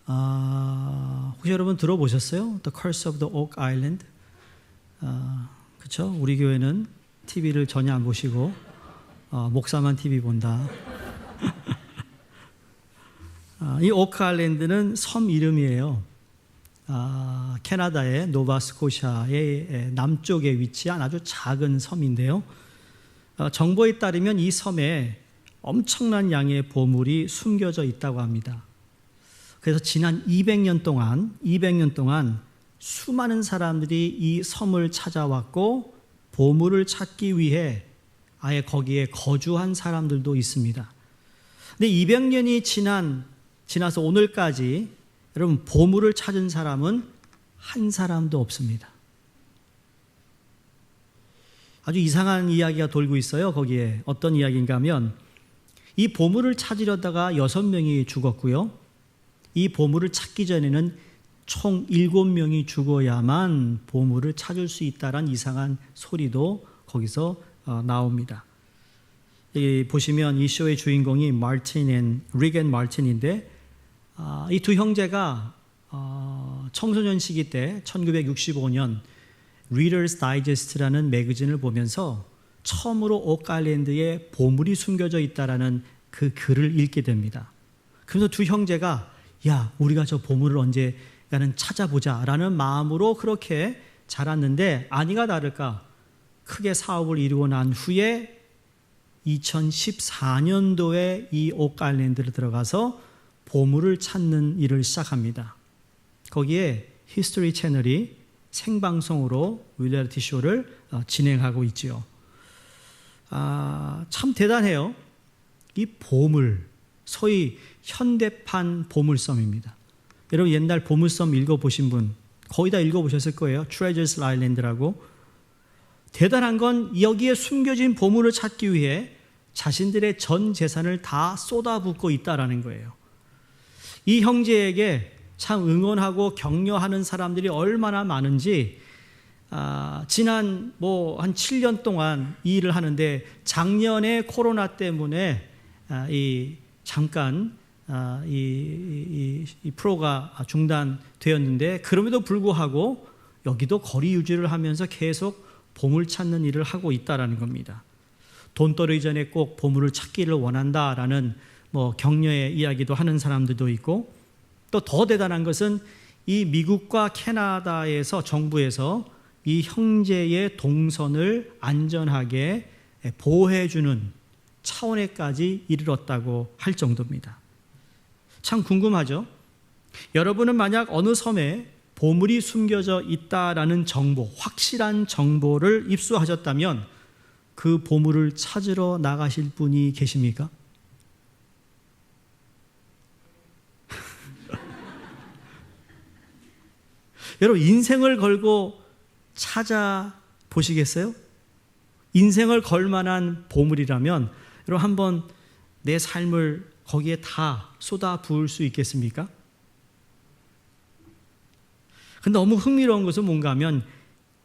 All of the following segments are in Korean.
혹시 여러분 들어보셨어요? The Curse of the Oak Island. 그렇죠? 우리 교회는 TV를 전혀 안 보시고 목사만 TV 본다. 이 오크 아일랜드는 섬 이름이에요. 캐나다의 노바스코샤의 남쪽에 위치한 아주 작은 섬인데요. 정보에 따르면 이 섬에 엄청난 양의 보물이 숨겨져 있다고 합니다. 그래서 지난 200년 동안 수많은 사람들이 이 섬을 찾아왔고 보물을 찾기 위해 아예 거기에 거주한 사람들도 있습니다. 근데 200년이 지나서 오늘까지 여러분 보물을 찾은 사람은 한 사람도 없습니다. 아주 이상한 이야기가 돌고 있어요. 거기에 어떤 이야기인가 하면 이 보물을 찾으려다가 6명이 죽었고요. 이 보물을 찾기 전에는 총 7명이 죽어야만 보물을 찾을 수 있다는 이상한 소리도 거기서 나옵니다. 보시면 이 쇼의 주인공이 리겐 마틴인데 이 두 형제가 청소년 시기 때 1965년 Reader's Digest라는 매거진을 보면서 처음으로 오크 아일랜드에 보물이 숨겨져 있다라는 그 글을 읽게 됩니다. 그래서 두 형제가 야, 우리가 저 보물을 언제가는 찾아보자라는 마음으로 그렇게 자랐는데 아니가 다를까 크게 사업을 이루고 난 후에 2014년도에 이 오크 아일랜드를 들어가서 보물을 찾는 일을 시작합니다. 거기에 히스토리 채널이 생방송으로 리얼리티 쇼를 진행하고 있지요. 참 대단해요. 이 보물, 소위 현대판 보물섬입니다. 여러분 옛날 보물섬 읽어보신 분 거의 다 읽어보셨을 거예요. Treasures Island라고. 대단한 건 여기에 숨겨진 보물을 찾기 위해 자신들의 전 재산을 다 쏟아붓고 있다라는 거예요. 이 형제에게 참 응원하고 격려하는 사람들이 얼마나 많은지 지난 한 7년 동안 이 일을 하는데 작년에 코로나 때문에 잠깐 이 프로가 중단되었는데 그럼에도 불구하고 여기도 거리 유지를 하면서 계속 보물 찾는 일을 하고 있다라는 겁니다. 돈 떨어지기 전에 꼭 보물을 찾기를 원한다라는 격려의 이야기도 하는 사람들도 있고 또 더 대단한 것은 이 미국과 캐나다에서 정부에서 이 형제의 동선을 안전하게 보호해주는 차원에까지 이르렀다고 할 정도입니다. 참 궁금하죠? 여러분은 만약 어느 섬에 보물이 숨겨져 있다라는 정보, 확실한 정보를 입수하셨다면 그 보물을 찾으러 나가실 분이 계십니까? 여러분 인생을 걸고 찾아보시겠어요? 인생을 걸 만한 보물이라면 여러분 한번 내 삶을 거기에 다 쏟아 부을 수 있겠습니까? 근데 너무 흥미로운 것은 뭔가 하면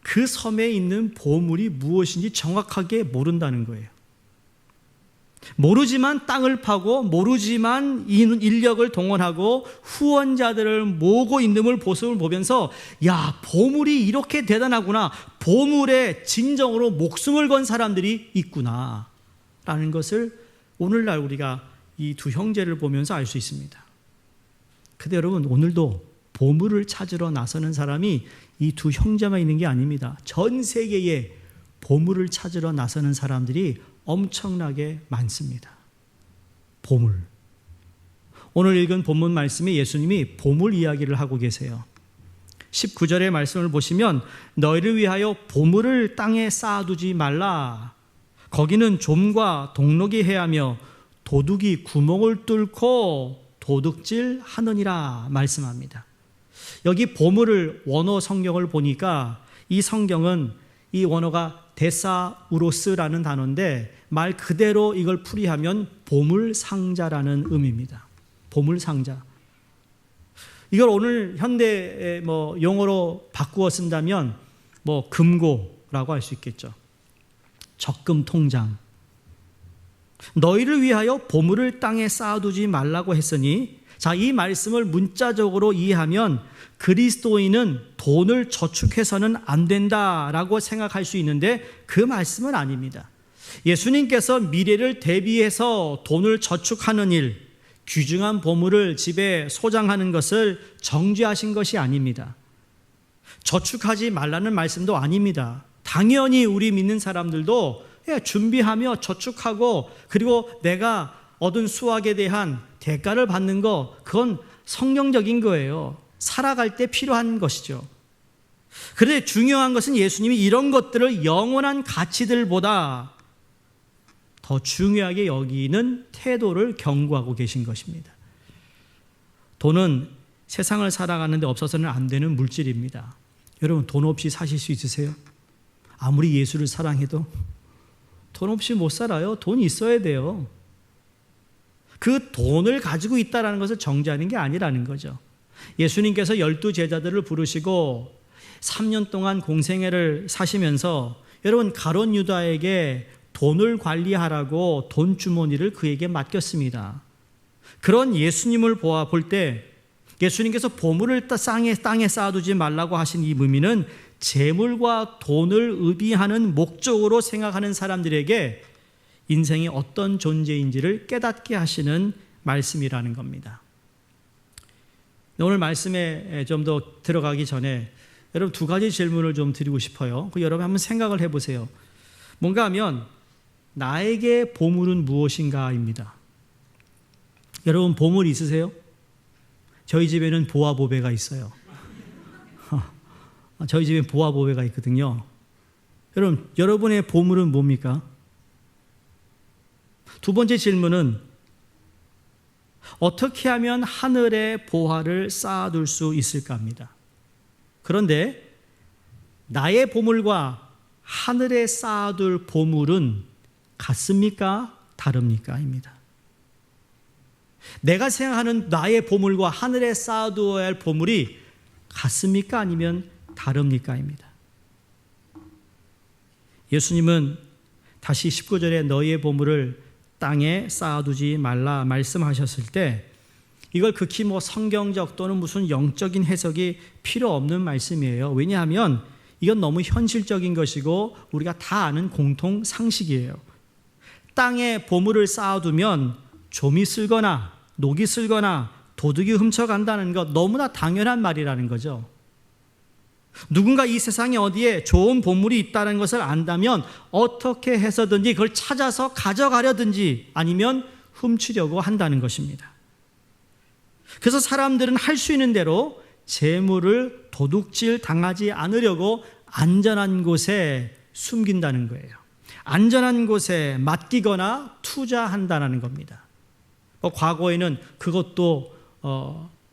그 섬에 있는 보물이 무엇인지 정확하게 모른다는 거예요. 모르지만 땅을 파고 모르지만 인력을 동원하고 후원자들을 모으고 있는 모습을 보면서 야, 보물이 이렇게 대단하구나. 보물에 진정으로 목숨을 건 사람들이 있구나 라는 것을 오늘날 우리가 이 두 형제를 보면서 알 수 있습니다. 근데 여러분 오늘도 보물을 찾으러 나서는 사람이 이 두 형제만 있는 게 아닙니다. 전 세계에 보물을 찾으러 나서는 사람들이 엄청나게 많습니다. 보물. 오늘 읽은 본문 말씀에 예수님이 보물 이야기를 하고 계세요. 19절의 말씀을 보시면 너희를 위하여 보물을 땅에 쌓아두지 말라. 거기는 좀과 동록이 해하며 도둑이 구멍을 뚫고 도둑질 하느니라 말씀합니다. 여기 보물을 원어 성경을 보니까 이 성경은 이 원어가 데사우로스라는 단어인데 말 그대로 이걸 풀이하면 보물상자라는 의미입니다. 보물상자. 이걸 오늘 현대 용어로 바꾸어 쓴다면 금고라고 할 수 있겠죠. 적금 통장. 너희를 위하여 보물을 땅에 쌓아두지 말라고 했으니 자, 이 말씀을 문자적으로 이해하면 그리스도인은 돈을 저축해서는 안 된다라고 생각할 수 있는데 그 말씀은 아닙니다. 예수님께서 미래를 대비해서 돈을 저축하는 일, 귀중한 보물을 집에 소장하는 것을 정죄하신 것이 아닙니다. 저축하지 말라는 말씀도 아닙니다. 당연히 우리 믿는 사람들도 준비하며 저축하고 그리고 내가 얻은 수확에 대한 대가를 받는 거, 그건 성경적인 거예요. 살아갈 때 필요한 것이죠. 그런데 중요한 것은 예수님이 이런 것들을 영원한 가치들보다 더 중요하게 여기는 태도를 경고하고 계신 것입니다. 돈은 세상을 살아가는데 없어서는 안 되는 물질입니다. 여러분, 돈 없이 사실 수 있으세요? 아무리 예수를 사랑해도 돈 없이 못 살아요. 돈이 있어야 돼요. 그 돈을 가지고 있다는 것을 정죄하는 게 아니라는 거죠. 예수님께서 12제자들을 부르시고 3년 동안 공생애를 사시면서 여러분, 가룟 유다에게 돈을 관리하라고 돈 주머니를 그에게 맡겼습니다. 그런 예수님을 볼 때 예수님께서 보물을 땅에 쌓아두지 말라고 하신 이 의미는 재물과 돈을 의미하는 목적으로 생각하는 사람들에게 인생이 어떤 존재인지를 깨닫게 하시는 말씀이라는 겁니다. 오늘 말씀에 좀 더 들어가기 전에 여러분, 두 가지 질문을 좀 드리고 싶어요. 여러분 한번 생각을 해보세요. 뭔가 하면 나에게 보물은 무엇인가입니다. 여러분, 보물 있으세요? 저희 집에는 보아보배가 있어요. 저희 집에 보아보배가 있거든요. 여러분, 여러분의 보물은 뭡니까? 두 번째 질문은 어떻게 하면 하늘의 보화를 쌓아둘 수 있을까 합니다. 그런데 나의 보물과 하늘에 쌓아둘 보물은 같습니까? 다릅니까? 입니다. 내가 생각하는 나의 보물과 하늘에 쌓아두어야 할 보물이 같습니까? 아니면 다릅니까? 입니다. 예수님은 다시 19절에 너희의 보물을 땅에 쌓아두지 말라 말씀하셨을 때 이걸 극히 성경적 또는 무슨 영적인 해석이 필요 없는 말씀이에요. 왜냐하면 이건 너무 현실적인 것이고 우리가 다 아는 공통 상식이에요. 땅에 보물을 쌓아두면 좀이 쓸거나 녹이 쓸거나 도둑이 훔쳐간다는 것 너무나 당연한 말이라는 거죠. 누군가 이 세상에 어디에 좋은 보물이 있다는 것을 안다면 어떻게 해서든지 그걸 찾아서 가져가려든지 아니면 훔치려고 한다는 것입니다. 그래서 사람들은 할 수 있는 대로 재물을 도둑질 당하지 않으려고 안전한 곳에 숨긴다는 거예요. 안전한 곳에 맡기거나 투자한다는 겁니다. 과거에는 그것도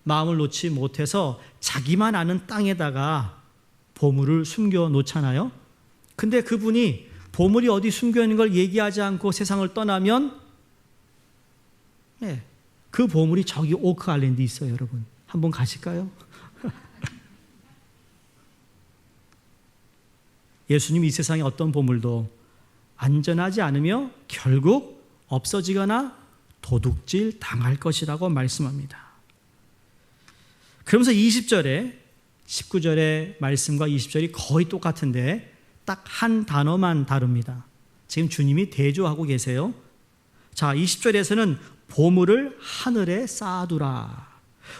마음을 놓지 못해서 자기만 아는 땅에다가 보물을 숨겨 놓잖아요. 근데 그분이 보물이 어디 숨겨 있는 걸 얘기하지 않고 세상을 떠나면 그 보물이 저기 오크 아일랜드에 있어요. 여러분, 한번 가실까요? 예수님 이 세상의 어떤 보물도 안전하지 않으며 결국 없어지거나 도둑질 당할 것이라고 말씀합니다. 그러면서 20절에 19절의 말씀과 20절이 거의 똑같은데 딱 한 단어만 다릅니다. 지금 주님이 대조하고 계세요. 자, 20절에서는 보물을 하늘에 쌓아두라.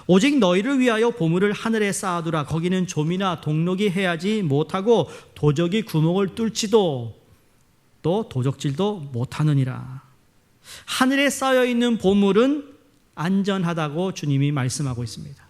오직 너희를 위하여 보물을 하늘에 쌓아두라. 거기는 좀이나 동록이 해하지 못하고 도적이 구멍을 뚫지도 또 도적질도 못하느니라. 하늘에 쌓여있는 보물은 안전하다고 주님이 말씀하고 있습니다.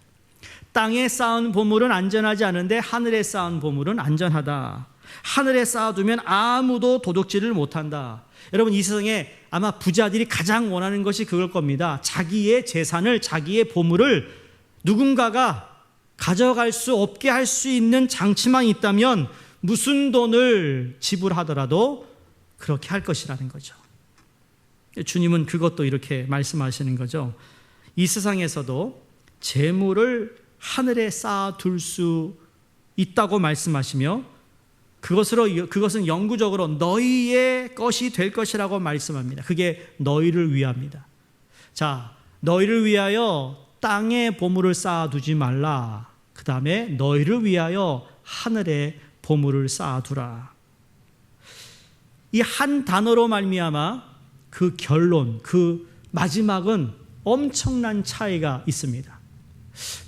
땅에 쌓은 보물은 안전하지 않은데 하늘에 쌓은 보물은 안전하다. 하늘에 쌓아두면 아무도 도둑질을 못한다. 여러분, 이 세상에 아마 부자들이 가장 원하는 것이 그걸 겁니다. 자기의 재산을, 자기의 보물을 누군가가 가져갈 수 없게 할 수 있는 장치만 있다면 무슨 돈을 지불하더라도 그렇게 할 것이라는 거죠. 주님은 그것도 이렇게 말씀하시는 거죠. 이 세상에서도 재물을 하늘에 쌓아둘 수 있다고 말씀하시며 그것은 영구적으로 너희의 것이 될 것이라고 말씀합니다. 그게 너희를 위합니다. 자, 너희를 위하여 땅에 보물을 쌓아두지 말라. 그 다음에 너희를 위하여 하늘에 보물을 쌓아두라. 이 한 단어로 말미암아 그 결론, 그 마지막은 엄청난 차이가 있습니다.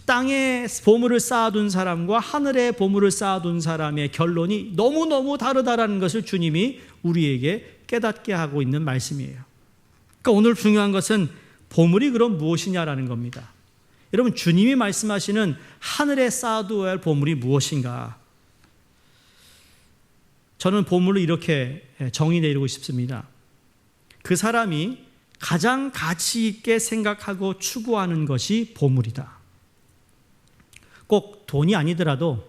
땅에 보물을 쌓아둔 사람과 하늘에 보물을 쌓아둔 사람의 결론이 너무너무 다르다라는 것을 주님이 우리에게 깨닫게 하고 있는 말씀이에요. 그러니까 오늘 중요한 것은 보물이 그럼 무엇이냐라는 겁니다. 여러분, 주님이 말씀하시는 하늘에 쌓아두어야 할 보물이 무엇인가? 저는 보물을 이렇게 정의 내리고 싶습니다. 그 사람이 가장 가치 있게 생각하고 추구하는 것이 보물이다. 꼭 돈이 아니더라도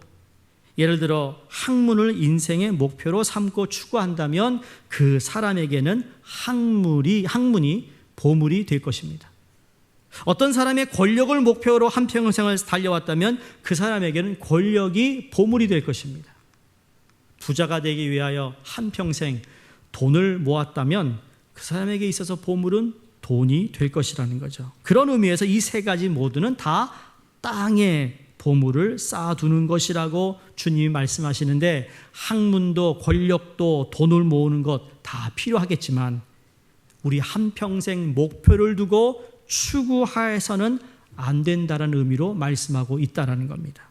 예를 들어 학문을 인생의 목표로 삼고 추구한다면 그 사람에게는 학문이 보물이 될 것입니다. 어떤 사람의 권력을 목표로 한평생을 달려왔다면 그 사람에게는 권력이 보물이 될 것입니다. 부자가 되기 위하여 한평생 돈을 모았다면 그 사람에게 있어서 보물은 돈이 될 것이라는 거죠. 그런 의미에서 이 세 가지 모두는 다 땅에 보물을 쌓아두는 것이라고 주님이 말씀하시는데, 학문도 권력도 돈을 모으는 것 다 필요하겠지만 우리 한평생 목표를 두고 추구하여서는 안 된다는 의미로 말씀하고 있다는 겁니다.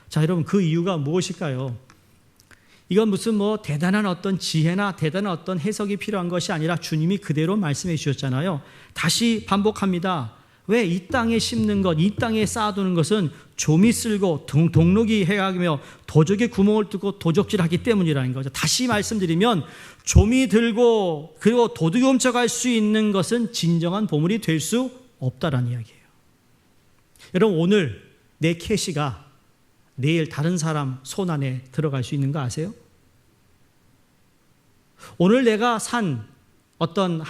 자, 여러분, 그 이유가 무엇일까요? 이건 무슨 대단한 어떤 지혜나 대단한 어떤 해석이 필요한 것이 아니라 주님이 그대로 말씀해 주셨잖아요. 다시 반복합니다. 왜 이 땅에 심는 것, 이 땅에 쌓아두는 것은 좀이 쓸고 동록이 해가며 도적에 구멍을 뚫고 도적질하기 때문이라는 거죠. 다시 말씀드리면 좀이 들고 그리고 도둑이 훔쳐갈 수 있는 것은 진정한 보물이 될 수 없다라는 이야기예요. 여러분, 오늘 내 캐시가 내일 다른 사람 손 안에 들어갈 수 있는 거 아세요? 오늘 내가 산 어떤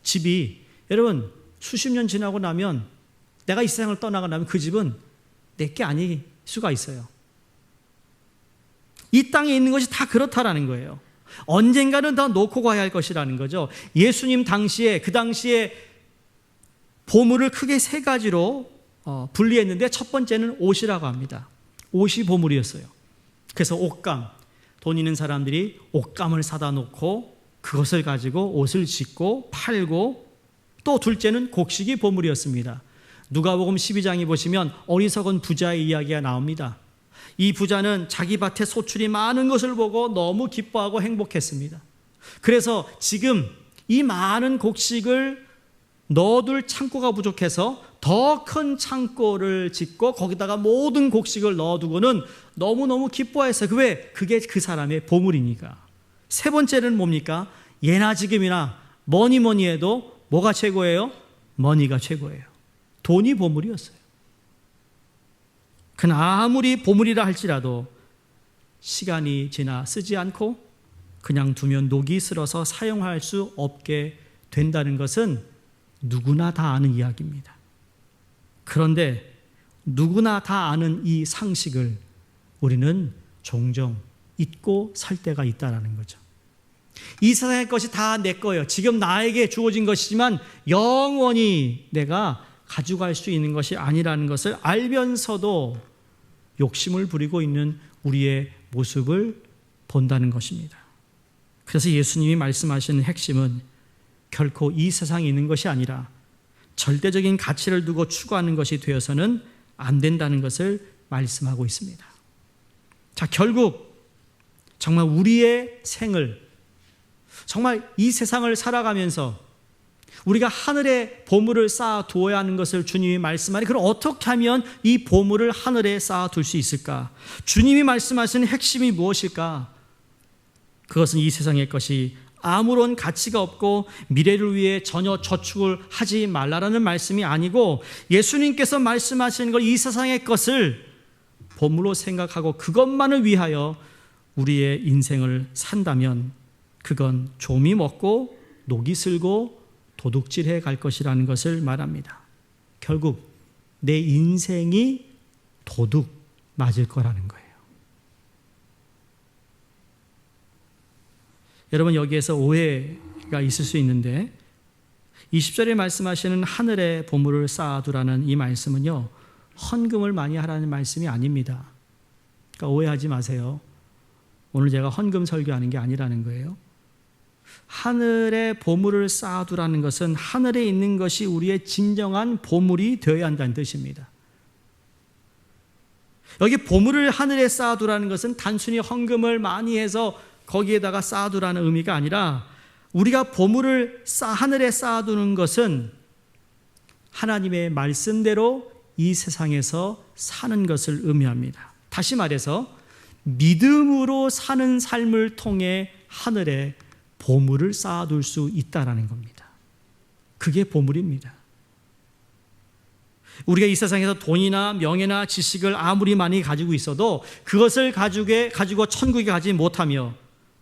집이 여러분 수십 년 지나고 나면 내가 이 세상을 떠나고 나면 그 집은 내게 아닐 수가 있어요. 이 땅에 있는 것이 다 그렇다라는 거예요. 언젠가는 다 놓고 가야 할 것이라는 거죠. 예수님 당시에 그 당시에 보물을 크게 세 가지로 분리했는데 첫 번째는 옷이라고 합니다. 옷이 보물이었어요. 그래서 옷감, 돈 있는 사람들이 옷감을 사다 놓고 그것을 가지고 옷을 짓고 팔고, 또 둘째는 곡식이 보물이었습니다. 누가복음 12장에 보시면 어리석은 부자의 이야기가 나옵니다. 이 부자는 자기 밭에 소출이 많은 것을 보고 너무 기뻐하고 행복했습니다. 그래서 지금 이 많은 곡식을 넣어둘 창고가 부족해서 더 큰 창고를 짓고 거기다가 모든 곡식을 넣어두고는 너무너무 기뻐했어요. 왜? 그게 그 사람의 보물이니까. 세 번째는 뭡니까? 예나 지금이나 뭐니 해도 뭐가 최고예요? 머니가 최고예요. 돈이 보물이었어요. 그러나 아무리 보물이라 할지라도 시간이 지나 쓰지 않고 그냥 두면 녹이 슬어서 사용할 수 없게 된다는 것은 누구나 다 아는 이야기입니다. 그런데 누구나 다 아는 이 상식을 우리는 종종 잊고 살 때가 있다는 거죠. 이 세상의 것이 다 내 거예요. 지금 나에게 주어진 것이지만 영원히 내가 가져갈 수 있는 것이 아니라는 것을 알면서도 욕심을 부리고 있는 우리의 모습을 본다는 것입니다. 그래서 예수님이 말씀하시는 핵심은 결코 이 세상에 있는 것이 아니라 절대적인 가치를 두고 추구하는 것이 되어서는 안 된다는 것을 말씀하고 있습니다. 자, 결국 정말 우리의 생을, 정말 이 세상을 살아가면서 우리가 하늘에 보물을 쌓아 두어야 하는 것을 주님이 말씀하니, 그럼 어떻게 하면 이 보물을 하늘에 쌓아 둘 수 있을까? 주님이 말씀하시는 핵심이 무엇일까? 그것은 이 세상의 것이 아무런 가치가 없고 미래를 위해 전혀 저축을 하지 말라라는 말씀이 아니고, 예수님께서 말씀하시는 것, 이 세상의 것을 보물로 생각하고 그것만을 위하여 우리의 인생을 산다면 그건 좀이 먹고 녹이 슬고 도둑질해 갈 것이라는 것을 말합니다. 결국 내 인생이 도둑 맞을 거라는 거예요. 여러분, 여기에서 오해가 있을 수 있는데, 20절에 말씀하시는 하늘에 보물을 쌓아두라는 이 말씀은요, 헌금을 많이 하라는 말씀이 아닙니다. 그러니까 오해하지 마세요. 오늘 제가 헌금 설교하는 게 아니라는 거예요. 하늘에 보물을 쌓아두라는 것은 하늘에 있는 것이 우리의 진정한 보물이 되어야 한다는 뜻입니다. 여기 보물을 하늘에 쌓아두라는 것은 단순히 헌금을 많이 해서 거기에다가 쌓아두라는 의미가 아니라, 우리가 보물을 하늘에 쌓아두는 것은 하나님의 말씀대로 이 세상에서 사는 것을 의미합니다. 다시 말해서 믿음으로 사는 삶을 통해 하늘에 보물을 쌓아둘 수 있다라는 겁니다. 그게 보물입니다. 우리가 이 세상에서 돈이나 명예나 지식을 아무리 많이 가지고 있어도 그것을 가지고 천국에 가지 못하며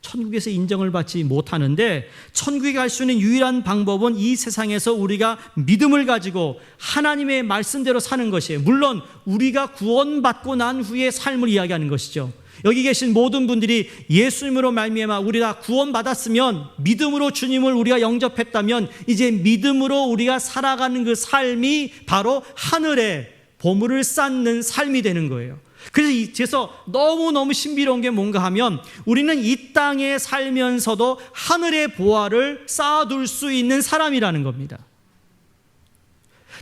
천국에서 인정을 받지 못하는데, 천국에 갈 수 있는 유일한 방법은 이 세상에서 우리가 믿음을 가지고 하나님의 말씀대로 사는 것이에요. 물론 우리가 구원받고 난 후에 삶을 이야기하는 것이죠. 여기 계신 모든 분들이 예수님으로 말미암아 우리가 구원받았으면, 믿음으로 주님을 우리가 영접했다면 이제 믿음으로 우리가 살아가는 그 삶이 바로 하늘에 보물을 쌓는 삶이 되는 거예요. 그래서 너무너무 신비로운 게 뭔가 하면, 우리는 이 땅에 살면서도 하늘의 보화를 쌓아둘 수 있는 사람이라는 겁니다.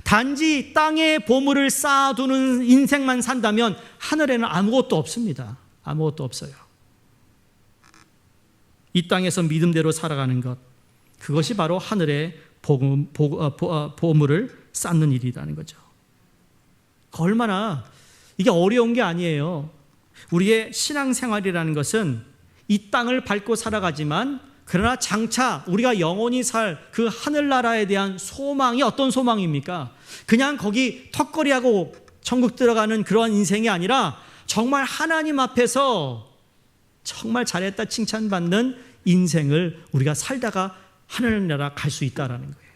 단지 땅에 보물을 쌓아두는 인생만 산다면 하늘에는 아무것도 없습니다. 아무것도 없어요. 이 땅에서 믿음대로 살아가는 것, 그것이 바로 하늘의 보물을 쌓는 일이라는 거죠. 얼마나 이게 어려운 게 아니에요. 우리의 신앙생활이라는 것은 이 땅을 밟고 살아가지만, 그러나 장차 우리가 영원히 살 그 하늘나라에 대한 소망이 어떤 소망입니까? 그냥 거기 턱걸이하고 천국 들어가는 그러한 인생이 아니라, 정말 하나님 앞에서 정말 잘했다 칭찬받는 인생을 우리가 살다가 하늘나라 갈 수 있다라는 거예요.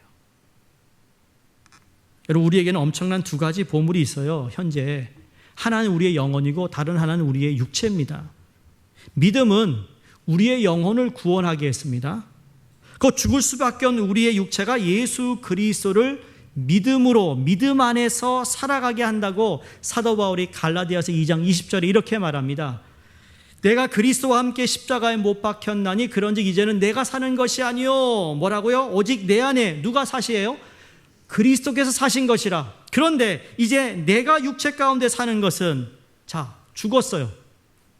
여러분, 우리에게는 엄청난 두 가지 보물이 있어요. 현재 하나는 우리의 영혼이고 다른 하나는 우리의 육체입니다. 믿음은 우리의 영혼을 구원하게 했습니다. 그 죽을 수밖에 없는 우리의 육체가 예수 그리스도를 믿음으로, 믿음 안에서 살아가게 한다고 사도 바울이 갈라디아서 2장 20절에 이렇게 말합니다. 내가 그리스도와 함께 십자가에 못 박혔나니 그런즉 이제는 내가 사는 것이 아니요. 뭐라고요? 오직 내 안에 누가 사시에요? 그리스도께서 사신 것이라. 그런데 이제 내가 육체 가운데 사는 것은, 죽었어요.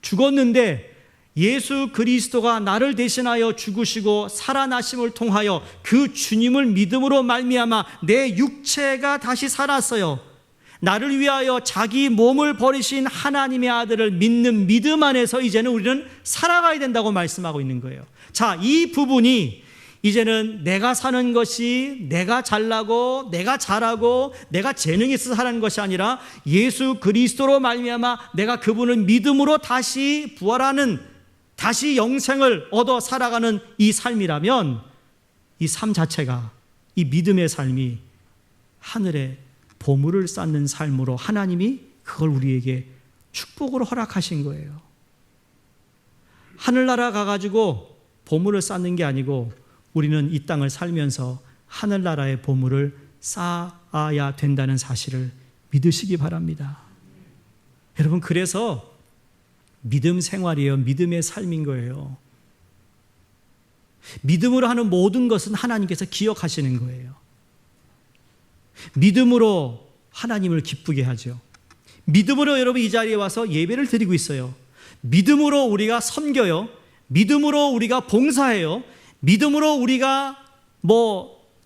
죽었는데 예수 그리스도가 나를 대신하여 죽으시고 살아나심을 통하여 그 주님을 믿음으로 말미암아 내 육체가 다시 살았어요. 나를 위하여 자기 몸을 버리신 하나님의 아들을 믿는 믿음 안에서 이제는 우리는 살아가야 된다고 말씀하고 있는 거예요. 이 부분이 이제는 내가 사는 것이 내가 잘나고 내가 잘하고 내가 재능이 있어서 하는 것이 아니라 예수 그리스도로 말미암아 내가 그분을 믿음으로 다시 부활하는, 다시 영생을 얻어 살아가는 이 삶이라면, 이 삶 자체가, 이 믿음의 삶이 하늘에 보물을 쌓는 삶으로 하나님이 그걸 우리에게 축복으로 허락하신 거예요. 하늘나라 가가지고 보물을 쌓는 게 아니고 우리는 이 땅을 살면서 하늘나라의 보물을 쌓아야 된다는 사실을 믿으시기 바랍니다. 여러분, 그래서 믿음 생활이에요. 믿음의 삶인 거예요. 믿음으로 하는 모든 것은 하나님께서 기억하시는 거예요. 믿음으로 하나님을 기쁘게 하죠. 믿음으로 여러분 이 자리에 와서 예배를 드리고 있어요. 믿음으로 우리가 섬겨요. 믿음으로 우리가 봉사해요. 믿음으로 우리가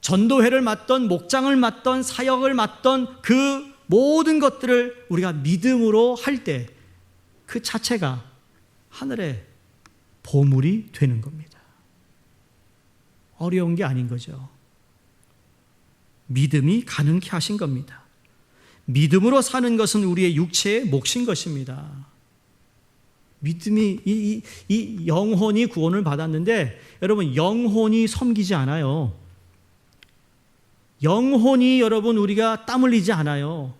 전도회를 맡던, 목장을 맡던, 사역을 맡던 그 모든 것들을 우리가 믿음으로 할 때 그 자체가 하늘의 보물이 되는 겁니다. 어려운 게 아닌 거죠. 믿음이 가능케 하신 겁니다. 믿음으로 사는 것은 우리의 육체의 몫인 것입니다. 믿음이 이 영혼이 구원을 받았는데, 여러분, 영혼이 섬기지 않아요. 영혼이 여러분 우리가 땀 흘리지 않아요.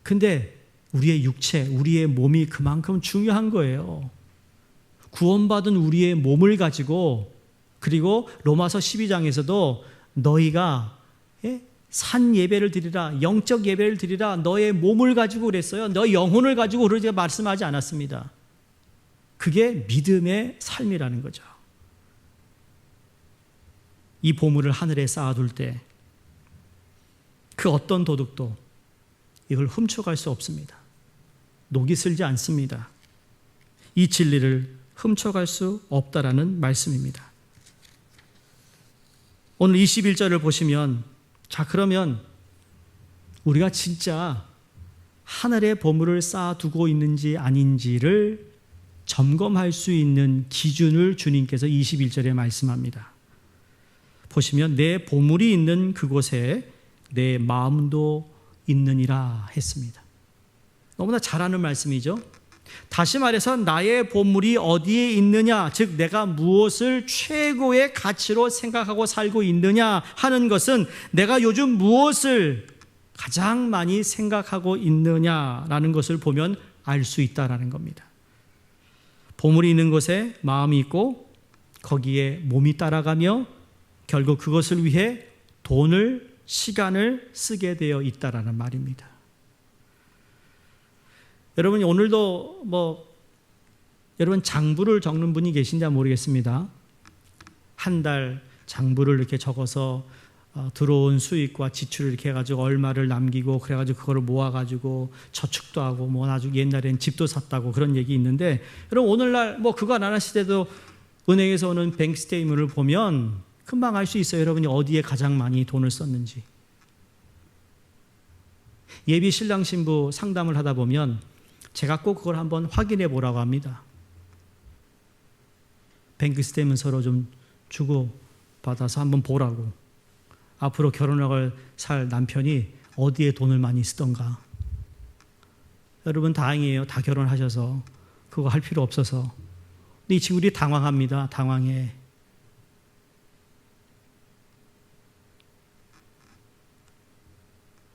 근데 우리의 육체, 우리의 몸이 그만큼 중요한 거예요. 구원받은 우리의 몸을 가지고, 그리고 로마서 12장에서도 너희가 산 예배를 드리라, 영적 예배를 드리라, 너의 몸을 가지고 그랬어요. 너 영혼을 가지고 그러지 말씀하지 않았습니다. 그게 믿음의 삶이라는 거죠. 이 보물을 하늘에 쌓아둘 때 그 어떤 도둑도 이걸 훔쳐갈 수 없습니다. 녹이 슬지 않습니다. 이 진리를 훔쳐갈 수 없다라는 말씀입니다. 오늘 21절을 보시면, 자, 그러면 우리가 진짜 하늘에 보물을 쌓아두고 있는지 아닌지를 점검할 수 있는 기준을 주님께서 21절에 말씀합니다. 보시면 내 보물이 있는 그곳에 내 마음도 있느니라 했습니다. 너무나 잘 아는 말씀이죠. 다시 말해서 나의 보물이 어디에 있느냐, 즉 내가 무엇을 최고의 가치로 생각하고 살고 있느냐 하는 것은 내가 요즘 무엇을 가장 많이 생각하고 있느냐라는 것을 보면 알 수 있다라는 겁니다. 보물이 있는 곳에 마음이 있고 거기에 몸이 따라가며 결국 그것을 위해 돈을, 시간을 쓰게 되어 있다라는 말입니다. 여러분, 오늘도 여러분 장부를 적는 분이 계신지 모르겠습니다. 한 달 장부를 이렇게 적어서 들어온 수익과 지출을 이렇게 해가지고 얼마를 남기고 그래가지고 그거를 모아가지고 저축도 하고 나중에 옛날엔 집도 샀다고 그런 얘기 있는데, 여러분 오늘날 그거 안 하시더라도 은행에서 오는 뱅크 스테이트먼트를 보면 금방 알 수 있어요. 여러분이 어디에 가장 많이 돈을 썼는지. 예비 신랑 신부 상담을 하다 보면 제가 꼭 그걸 한번 확인해 보라고 합니다. 뱅크 스테이트먼트 서로 좀 주고 받아서 한번 보라고. 앞으로 결혼을 살 남편이 어디에 돈을 많이 쓰던가. 여러분 다행이에요. 다 결혼하셔서 그거 할 필요 없어서. 근데 이 친구들이 당황합니다. 당황해.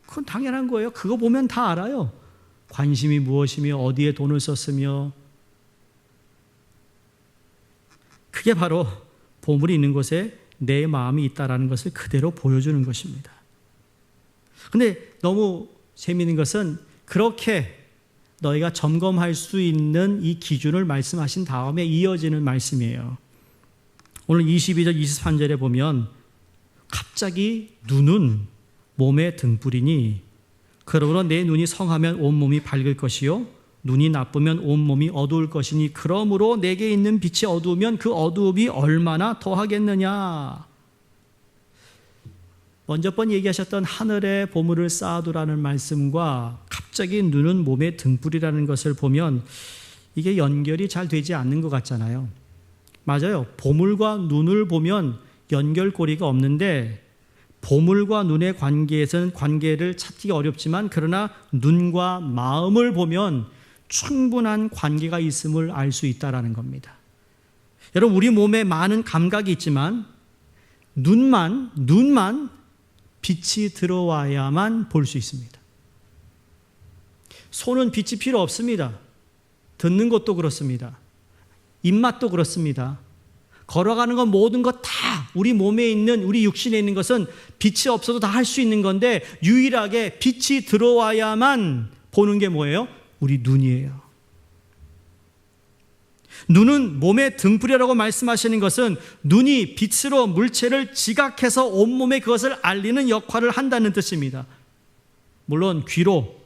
그건 당연한 거예요. 그거 보면 다 알아요. 관심이 무엇이며 어디에 돈을 썼으며. 그게 바로 보물이 있는 곳에 내 마음이 있다라는 것을 그대로 보여주는 것입니다. 근데 너무 재미있는 것은 그렇게 너희가 점검할 수 있는 이 기준을 말씀하신 다음에 이어지는 말씀이에요. 오늘 22절 23절에 보면 갑자기 눈은 몸의 등불이니 그러므로 내 눈이 성하면 온몸이 밝을 것이요 눈이 나쁘면 온몸이 어두울 것이니 그러므로 내게 있는 빛이 어두우면 그 어두움이 얼마나 더하겠느냐. 먼저 번 얘기하셨던 하늘에 보물을 쌓아두라는 말씀과 갑자기 눈은 몸의 등불이라는 것을 보면 이게 연결이 잘 되지 않는 것 같잖아요. 맞아요. 보물과 눈을 보면 연결고리가 없는데 보물과 눈의 관계에서는 관계를 찾기 어렵지만 그러나 눈과 마음을 보면 충분한 관계가 있음을 알 수 있다는 겁니다. 여러분 우리 몸에 많은 감각이 있지만 눈만 빛이 들어와야만 볼 수 있습니다. 손은 빛이 필요 없습니다. 듣는 것도 그렇습니다. 입맛도 그렇습니다. 걸어가는 것 모든 것 다 우리 몸에 있는 우리 육신에 있는 것은 빛이 없어도 다 할 수 있는 건데 유일하게 빛이 들어와야만 보는 게 뭐예요? 우리 눈이에요. 눈은 몸의 등불이라고 말씀하시는 것은 눈이 빛으로 물체를 지각해서 온몸에 그것을 알리는 역할을 한다는 뜻입니다. 물론 귀로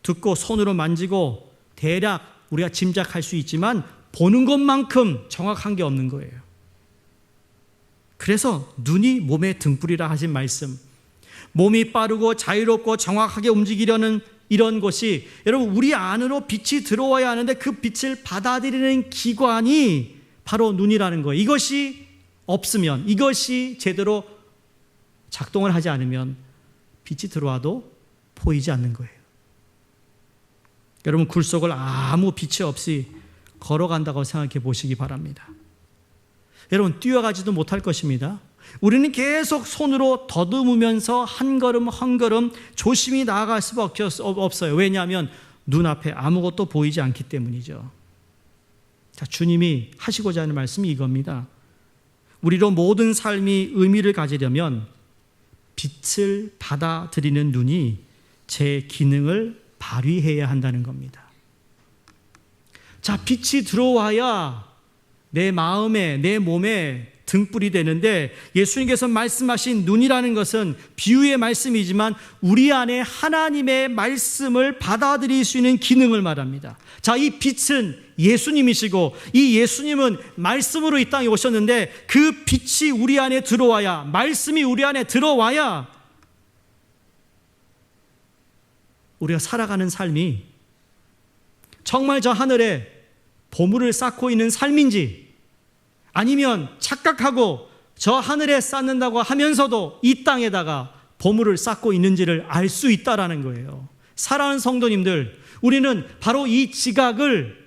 듣고 손으로 만지고 대략 우리가 짐작할 수 있지만 보는 것만큼 정확한 게 없는 거예요. 그래서 눈이 몸의 등불이라 하신 말씀, 몸이 빠르고 자유롭고 정확하게 움직이려는 이런 것이 여러분 우리 안으로 빛이 들어와야 하는데 그 빛을 받아들이는 기관이 바로 눈이라는 거예요. 이것이 없으면, 이것이 제대로 작동을 하지 않으면 빛이 들어와도 보이지 않는 거예요. 여러분 굴 속을 아무 빛이 없이 걸어간다고 생각해 보시기 바랍니다. 여러분 뛰어가지도 못할 것입니다. 우리는 계속 손으로 더듬으면서 한 걸음 한 걸음 조심히 나아갈 수밖에 없어요. 왜냐하면 눈앞에 아무것도 보이지 않기 때문이죠. 자, 주님이 하시고자 하는 말씀이 이겁니다. 우리로 모든 삶이 의미를 가지려면 빛을 받아들이는 눈이 제 기능을 발휘해야 한다는 겁니다. 자, 빛이 들어와야 내 마음에, 내 몸에 등불이 되는데, 예수님께서 말씀하신 눈이라는 것은 비유의 말씀이지만 우리 안에 하나님의 말씀을 받아들일 수 있는 기능을 말합니다. 자, 이 빛은 예수님이시고, 이 예수님은 말씀으로 이 땅에 오셨는데, 그 빛이 우리 안에 들어와야, 말씀이 우리 안에 들어와야 우리가 살아가는 삶이 정말 저 하늘에 보물을 쌓고 있는 삶인지, 아니면 착각하고 저 하늘에 쌓는다고 하면서도 이 땅에다가 보물을 쌓고 있는지를 알 수 있다라는 거예요. 사랑하는 성도님들, 우리는 바로 이 지각을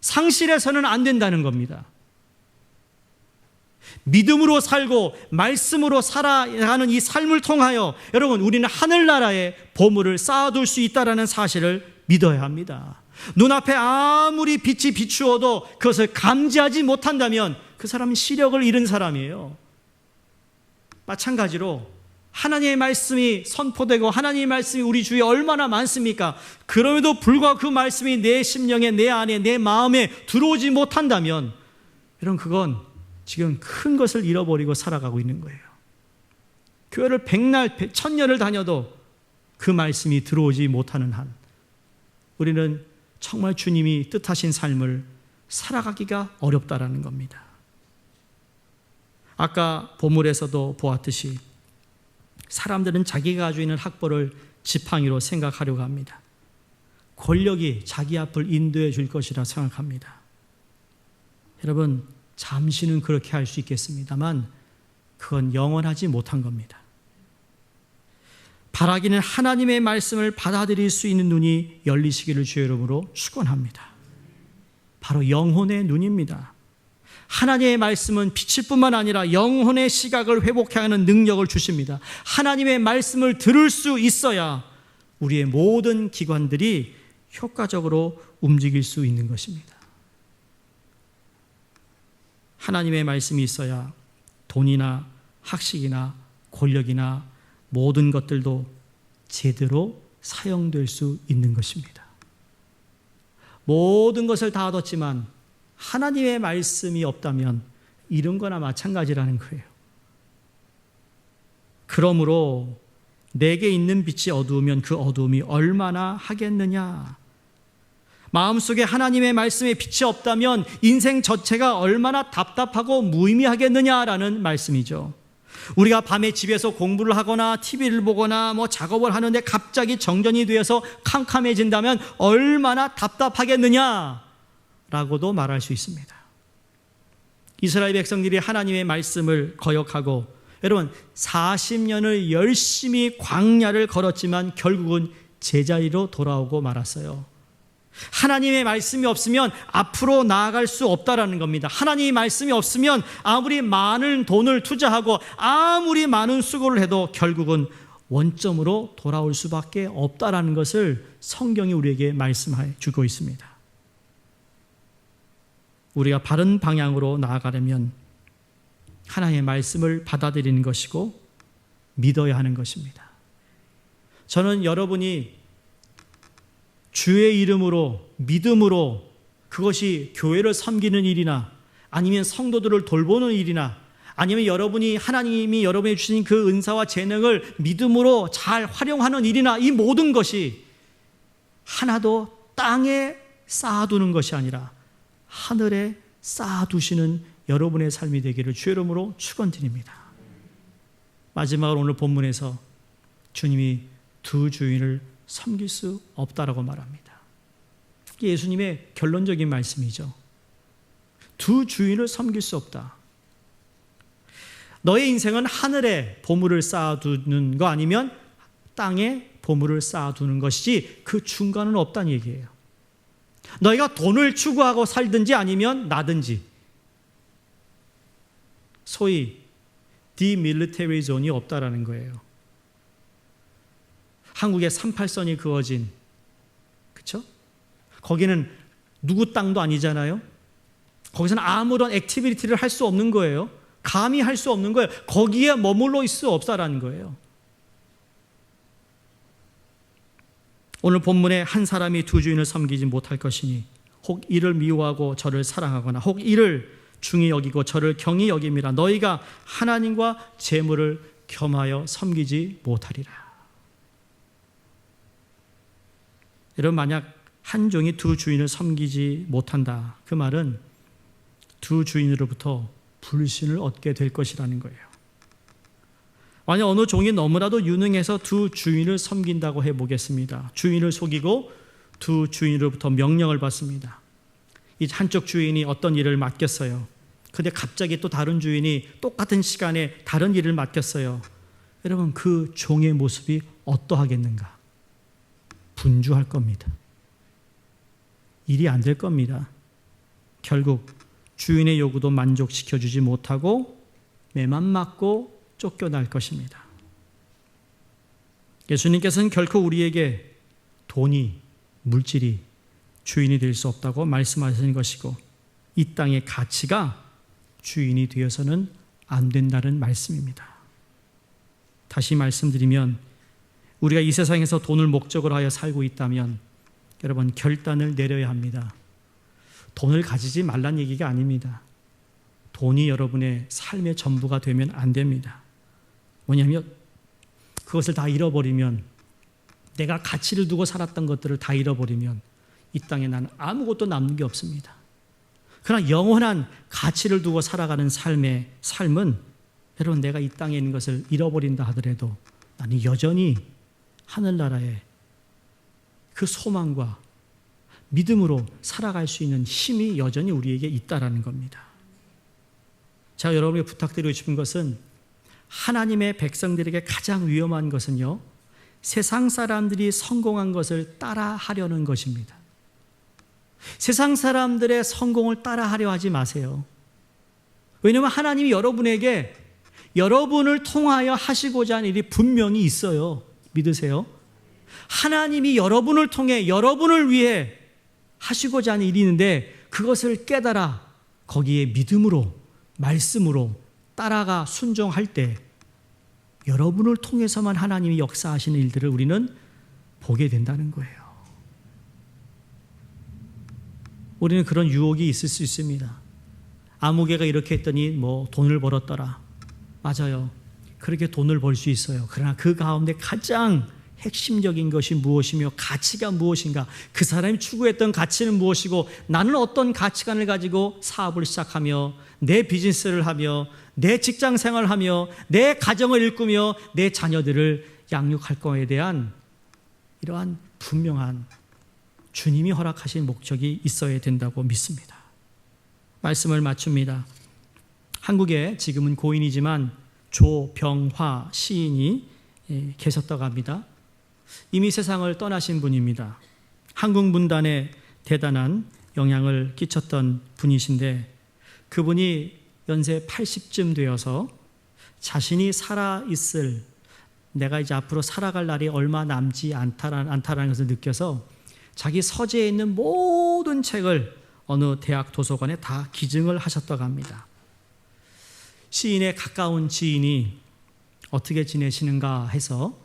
상실해서는 안 된다는 겁니다. 믿음으로 살고 말씀으로 살아가는 이 삶을 통하여 여러분, 우리는 하늘나라에 보물을 쌓아둘 수 있다는 사실을 믿어야 합니다. 눈앞에 아무리 빛이 비추어도 그것을 감지하지 못한다면 그 사람은 시력을 잃은 사람이에요. 마찬가지로 하나님의 말씀이 선포되고 하나님의 말씀이 우리 주위에 얼마나 많습니까? 그럼에도 불구하고 그 말씀이 내 심령에, 내 안에, 내 마음에 들어오지 못한다면 여러분, 그건 지금 큰 것을 잃어버리고 살아가고 있는 거예요. 교회를 100날, 1000년을 다녀도 그 말씀이 들어오지 못하는 한 우리는 정말 주님이 뜻하신 삶을 살아가기가 어렵다라는 겁니다. 아까 본문에서도 보았듯이 사람들은 자기가 가지고 있는 학벌을 지팡이로 생각하려고 합니다. 권력이 자기 앞을 인도해 줄 것이라 생각합니다. 여러분, 잠시는 그렇게 할 수 있겠습니다만 그건 영원하지 못한 겁니다. 바라기는 하나님의 말씀을 받아들일 수 있는 눈이 열리시기를 주의 이름으로 축원합니다. 바로 영혼의 눈입니다. 하나님의 말씀은 빛일 뿐만 아니라 영혼의 시각을 회복하게 하는 능력을 주십니다. 하나님의 말씀을 들을 수 있어야 우리의 모든 기관들이 효과적으로 움직일 수 있는 것입니다. 하나님의 말씀이 있어야 돈이나 학식이나 권력이나 모든 것들도 제대로 사용될 수 있는 것입니다. 모든 것을 다 얻었지만 하나님의 말씀이 없다면 이런 거나 마찬가지라는 거예요. 그러므로 내게 있는 빛이 어두우면 그 어두움이 얼마나 하겠느냐. 마음속에 하나님의 말씀에 빛이 없다면 인생 자체가 얼마나 답답하고 무의미하겠느냐라는 말씀이죠. 우리가 밤에 집에서 공부를 하거나 TV를 보거나 작업을 하는데 갑자기 정전이 되어서 캄캄해진다면 얼마나 답답하겠느냐라고도 말할 수 있습니다. 이스라엘 백성들이 하나님의 말씀을 거역하고 여러분 40년을 열심히 광야를 걸었지만 결국은 제자리로 돌아오고 말았어요. 하나님의 말씀이 없으면 앞으로 나아갈 수 없다라는 겁니다. 하나님의 말씀이 없으면 아무리 많은 돈을 투자하고 아무리 많은 수고를 해도 결국은 원점으로 돌아올 수밖에 없다라는 것을 성경이 우리에게 말씀해 주고 있습니다. 우리가 바른 방향으로 나아가려면 하나님의 말씀을 받아들이는 것이고 믿어야 하는 것입니다. 저는 여러분이 주의 이름으로 믿음으로 그것이 교회를 섬기는 일이나 아니면 성도들을 돌보는 일이나 아니면 여러분이 하나님이 여러분이 주신 그 은사와 재능을 믿음으로 잘 활용하는 일이나 이 모든 것이 하나도 땅에 쌓아두는 것이 아니라 하늘에 쌓아두시는 여러분의 삶이 되기를 주의 이름으로 축원드립니다. 마지막으로 오늘 본문에서 주님이 두 주인을 섬길 수 없다라고 말합니다. 이게 예수님의 결론적인 말씀이죠. 두 주인을 섬길 수 없다. 너의 인생은 하늘에 보물을 쌓아두는 거 아니면 땅에 보물을 쌓아두는 것이지 그 중간은 없다는 얘기예요. 너희가 돈을 추구하고 살든지 아니면 나든지 소위 디밀리터리 존이 없다라는 거예요. 한국에 38선이 그어진, 그렇죠? 거기는 누구 땅도 아니잖아요. 거기서는 아무런 액티비티를 할 수 없는 거예요. 감히 할 수 없는 거예요. 거기에 머물러 있을 수 없다라는 거예요. 오늘 본문에 한 사람이 두 주인을 섬기지 못할 것이니 혹 이를 미워하고 저를 사랑하거나 혹 이를 중히 여기고 저를 경히 여김이라 너희가 하나님과 재물을 겸하여 섬기지 못하리라. 여러분, 만약 한 종이 두 주인을 섬기지 못한다, 그 말은 두 주인으로부터 불신을 얻게 될 것이라는 거예요. 만약 어느 종이 너무나도 유능해서 두 주인을 섬긴다고 해보겠습니다. 주인을 속이고 두 주인으로부터 명령을 받습니다. 이 한쪽 주인이 어떤 일을 맡겼어요. 근데 갑자기 또 다른 주인이 똑같은 시간에 다른 일을 맡겼어요. 여러분, 그 종의 모습이 어떠하겠는가? 분주할 겁니다. 일이 안 될 겁니다. 결국 주인의 요구도 만족시켜주지 못하고 매만 맞고 쫓겨날 것입니다. 예수님께서는 결코 우리에게 돈이, 물질이 주인이 될 수 없다고 말씀하시는 것이고 이 땅의 가치가 주인이 되어서는 안 된다는 말씀입니다. 다시 말씀드리면 우리가 이 세상에서 돈을 목적으로 하여 살고 있다면 여러분, 결단을 내려야 합니다. 돈을 가지지 말란 얘기가 아닙니다. 돈이 여러분의 삶의 전부가 되면 안 됩니다. 뭐냐면 그것을 다 잃어버리면, 내가 가치를 두고 살았던 것들을 다 잃어버리면 이 땅에 나는 아무것도 남는 게 없습니다. 그러나 영원한 가치를 두고 살아가는 삶은 여러분, 내가 이 땅에 있는 것을 잃어버린다 하더라도 나는 여전히 하늘나라에 그 소망과 믿음으로 살아갈 수 있는 힘이 여전히 우리에게 있다라는 겁니다. 제가 여러분에게 부탁드리고 싶은 것은 하나님의 백성들에게 가장 위험한 것은요, 세상 사람들이 성공한 것을 따라하려는 것입니다. 세상 사람들의 성공을 따라하려 하지 마세요. 왜냐하면 하나님이 여러분에게 여러분을 통하여 하시고자 하는 일이 분명히 있어요. 믿으세요? 하나님이 여러분을 통해 여러분을 위해 하시고자 하는 일이 있는데 그것을 깨달아 거기에 믿음으로, 말씀으로 따라가 순종할 때 여러분을 통해서만 하나님이 역사하시는 일들을 우리는 보게 된다는 거예요. 우리는 그런 유혹이 있을 수 있습니다. 아무개가 이렇게 했더니 돈을 벌었더라. 맞아요. 그렇게 돈을 벌 수 있어요. 그러나 그 가운데 가장 핵심적인 것이 무엇이며 가치가 무엇인가, 그 사람이 추구했던 가치는 무엇이고 나는 어떤 가치관을 가지고 사업을 시작하며 내 비즈니스를 하며 내 직장 생활을 하며 내 가정을 일구며 내 자녀들을 양육할 거에 대한 이러한 분명한 주님이 허락하신 목적이 있어야 된다고 믿습니다. 말씀을 마칩니다. 한국에 지금은 고인이지만 조병화 시인이 계셨다고 합니다. 이미 세상을 떠나신 분입니다. 한국 문단에 대단한 영향을 끼쳤던 분이신데 그분이 연세 80쯤 되어서 자신이 살아있을, 내가 이제 앞으로 살아갈 날이 얼마 남지 않다라는 것을 느껴서 자기 서재에 있는 모든 책을 어느 대학 도서관에 다 기증을 하셨다고 합니다. 시인의 가까운 지인이 어떻게 지내시는가 해서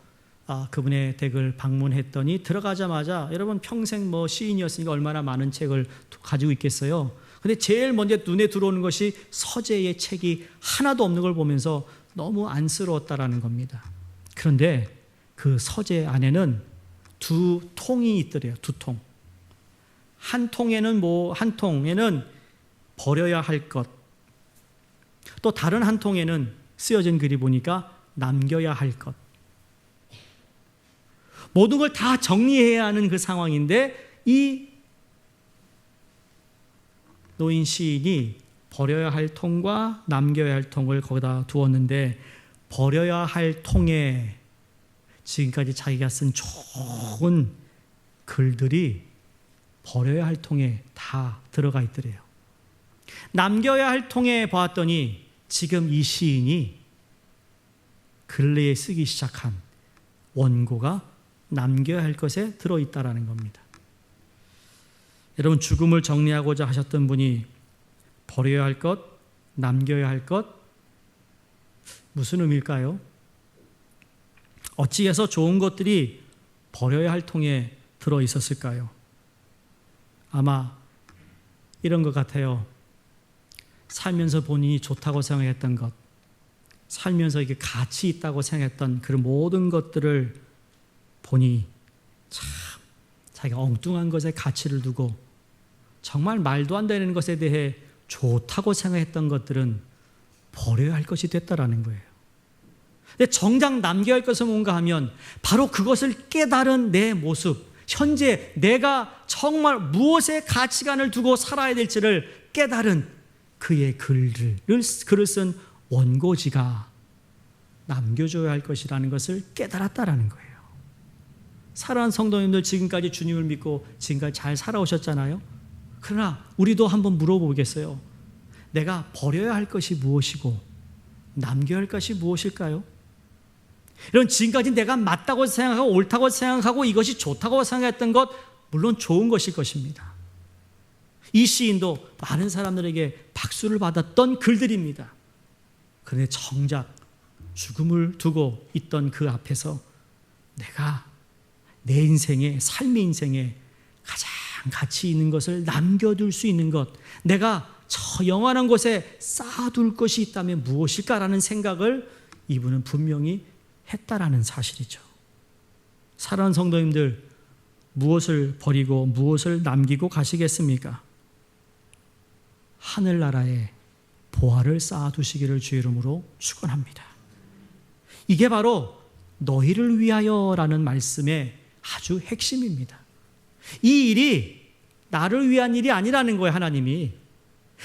그분의 댁을 방문했더니 들어가자마자, 여러분 평생 시인이었으니까 얼마나 많은 책을 가지고 있겠어요. 근데 제일 먼저 눈에 들어오는 것이 서재에 책이 하나도 없는 걸 보면서 너무 안쓰러웠다라는 겁니다. 그런데 그 서재 안에는 두 통이 있더래요. 두 통. 한 통에는 한 통에는 버려야 할 것, 또 다른 한 통에는 쓰여진 글이 보니까 남겨야 할 것. 모든 걸 다 정리해야 하는 그 상황인데 이 노인 시인이 버려야 할 통과 남겨야 할 통을 거기다 두었는데 버려야 할 통에 지금까지 자기가 쓴 좋은 글들이 버려야 할 통에 다 들어가 있더래요. 남겨야 할 통에 보았더니 지금 이 시인이 근래에 쓰기 시작한 원고가 남겨야 할 것에 들어있다라는 겁니다. 여러분, 죽음을 정리하고자 하셨던 분이 버려야 할 것, 남겨야 할 것, 무슨 의미일까요? 어찌해서 좋은 것들이 버려야 할 통에 들어 있었을까요? 아마 이런 것 같아요. 살면서 본인이 좋다고 생각했던 것, 살면서 이게 가치 있다고 생각했던 그 모든 것들을 보니 참 자기가 엉뚱한 것에 가치를 두고 정말 말도 안 되는 것에 대해 좋다고 생각했던 것들은 버려야 할 것이 됐다라는 거예요. 근데 정작 남겨야 할 것은 뭔가 하면 바로 그것을 깨달은 내 모습, 현재 내가 정말 무엇에 가치관을 두고 살아야 될지를 깨달은 그의 글을 쓴 원고지가 남겨줘야 할 것이라는 것을 깨달았다라는 거예요. 사랑하는 성도님들, 지금까지 주님을 믿고 지금까지 잘 살아오셨잖아요. 그러나 우리도 한번 물어보겠어요. 내가 버려야 할 것이 무엇이고 남겨야 할 것이 무엇일까요? 이런 지금까지 내가 맞다고 생각하고 옳다고 생각하고 이것이 좋다고 생각했던 것, 물론 좋은 것일 것입니다. 이 시인도 많은 사람들에게 박수를 받았던 글들입니다. 그런데 정작 죽음을 두고 있던 그 앞에서 내가 내 인생에, 삶의 인생에 가장 가치 있는 것을 남겨둘 수 있는 것, 내가 저 영원한 곳에 쌓아둘 것이 있다면 무엇일까라는 생각을 이분은 분명히 했다라는 사실이죠. 사랑하는 성도님들, 무엇을 버리고 무엇을 남기고 가시겠습니까? 하늘나라에 보화를 쌓아두시기를 주의 이름으로 축원합니다. 이게 바로 너희를 위하여라는 말씀의 아주 핵심입니다. 이 일이 나를 위한 일이 아니라는 거예요. 하나님이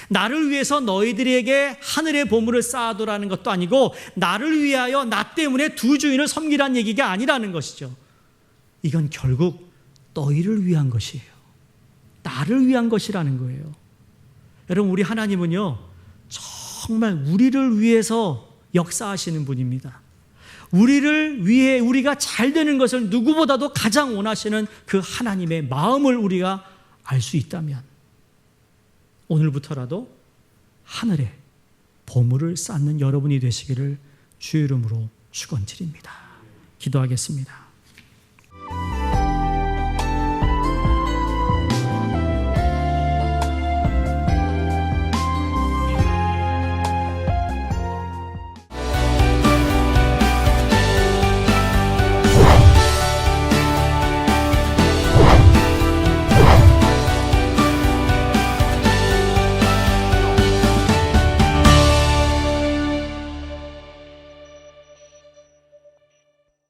나를 위해서 너희들에게 하늘의 보물을 쌓아두라는 것도 아니고 나를 위하여 나 때문에 두 주인을 섬기라는 얘기가 아니라는 것이죠. 이건 결국 너희를 위한 것이에요. 나를 위한 것이라는 거예요. 여러분, 우리 하나님은요 정말 우리를 위해서 역사하시는 분입니다. 우리를 위해 우리가 잘 되는 것을 누구보다도 가장 원하시는 그 하나님의 마음을 우리가 알 수 있다면 오늘부터라도 하늘에 보물을 쌓는 여러분이 되시기를 주의 이름으로 축원드립니다. 기도하겠습니다.